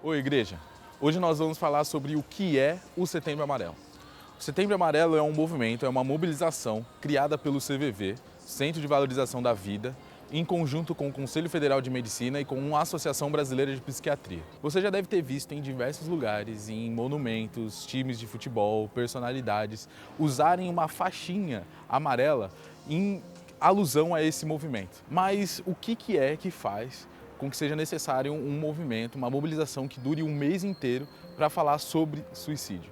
Oi, igreja! Hoje nós vamos falar sobre o que é o Setembro Amarelo. O Setembro Amarelo é um movimento, é uma mobilização criada pelo CVV, Centro de Valorização da Vida, em conjunto com o Conselho Federal de Medicina e com a Associação Brasileira de Psiquiatria. Você já deve ter visto em diversos lugares, em monumentos, times de futebol, personalidades, usarem uma faixinha amarela em alusão a esse movimento. Mas o que é que faz com que seja necessário um movimento, uma mobilização que dure um mês inteiro para falar sobre suicídio?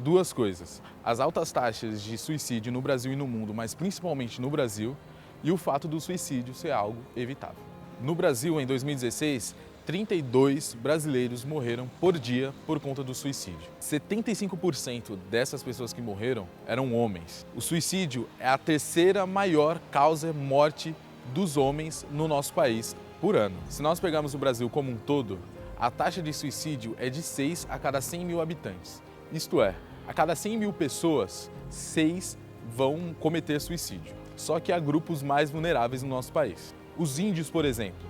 Duas coisas: as altas taxas de suicídio no Brasil e no mundo, mas principalmente no Brasil, e o fato do suicídio ser algo evitável. No Brasil, em 2016, 32 brasileiros morreram por dia por conta do suicídio. 75% dessas pessoas que morreram eram homens. O suicídio é a terceira maior causa de morte dos homens no nosso país por ano. Se nós pegarmos o Brasil como um todo, a taxa de suicídio é de 6 a cada 100 mil habitantes. Isto é, a cada 100 mil pessoas, 6 vão cometer suicídio. Só que há grupos mais vulneráveis no nosso país. Os índios, por exemplo,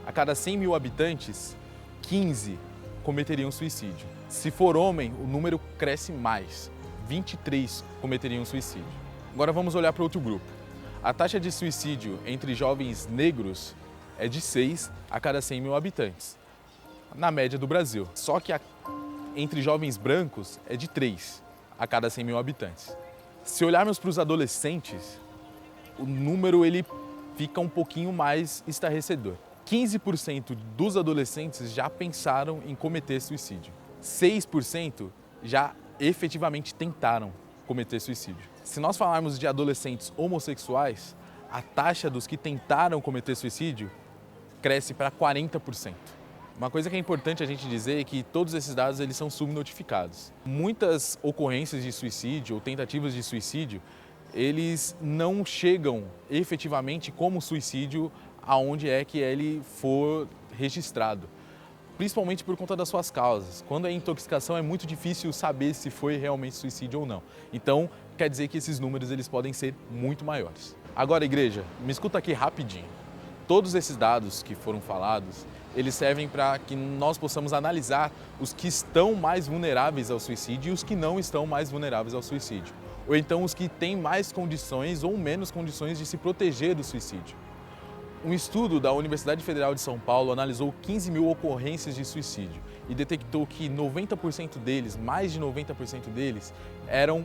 a cada 100 mil habitantes, 15 cometeriam suicídio. Se for homem, o número cresce mais, 23 cometeriam suicídio. Agora vamos olhar para outro grupo. A taxa de suicídio entre jovens negros é de 6 a cada 100 mil habitantes, na média do Brasil. Só que entre jovens brancos é de 3 a cada 100 mil habitantes. Se olharmos para os adolescentes, o número ele fica um pouquinho mais estarrecedor. 15% dos adolescentes já pensaram em cometer suicídio. 6% já efetivamente tentaram cometer suicídio. Se nós falarmos de adolescentes homossexuais, a taxa dos que tentaram cometer suicídio cresce para 40%. Uma coisa que é importante a gente dizer é que todos esses dados eles são subnotificados. Muitas ocorrências de suicídio ou tentativas de suicídio, eles não chegam efetivamente como suicídio aonde é que ele for registrado, principalmente por conta das suas causas. Quando é intoxicação é muito difícil saber se foi realmente suicídio ou não. Então, quer dizer que esses números eles podem ser muito maiores. Agora, igreja, me escuta aqui rapidinho. Todos esses dados que foram falados, eles servem para que nós possamos analisar os que estão mais vulneráveis ao suicídio e os que não estão mais vulneráveis ao suicídio. Ou então os que têm mais condições ou menos condições de se proteger do suicídio. Um estudo da Universidade Federal de São Paulo analisou 15 mil ocorrências de suicídio e detectou que 90% deles, mais de 90% deles, eram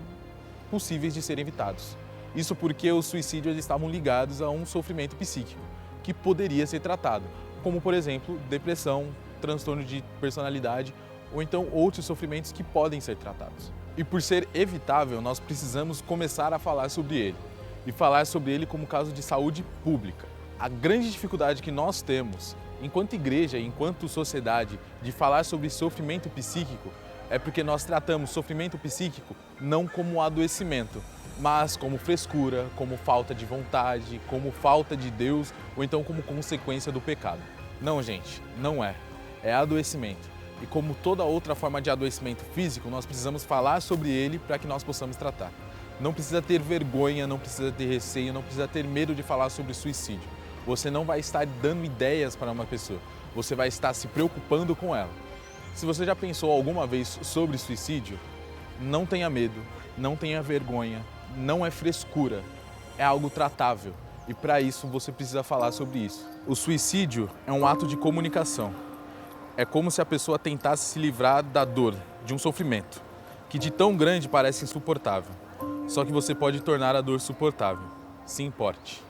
possíveis de serem evitados. Isso porque os suicídios estavam ligados a um sofrimento psíquico que poderia ser tratado, como por exemplo, depressão, transtorno de personalidade ou então outros sofrimentos que podem ser tratados. E por ser evitável, nós precisamos começar a falar sobre ele e falar sobre ele como caso de saúde pública. A grande dificuldade que nós temos, enquanto igreja, enquanto sociedade, de falar sobre sofrimento psíquico é porque nós tratamos sofrimento psíquico não como adoecimento, mas como frescura, como falta de vontade, como falta de Deus ou então como consequência do pecado. Não, gente, não é. É adoecimento. E como toda outra forma de adoecimento físico, nós precisamos falar sobre ele para que nós possamos tratar. Não precisa ter vergonha, não precisa ter receio, não precisa ter medo de falar sobre suicídio. Você não vai estar dando ideias para uma pessoa, você vai estar se preocupando com ela. Se você já pensou alguma vez sobre suicídio, não tenha medo, não tenha vergonha, não é frescura, é algo tratável. E para isso você precisa falar sobre isso. O suicídio é um ato de comunicação. É como se a pessoa tentasse se livrar da dor, de um sofrimento, que de tão grande parece insuportável. Só que você pode tornar a dor suportável. Se importe.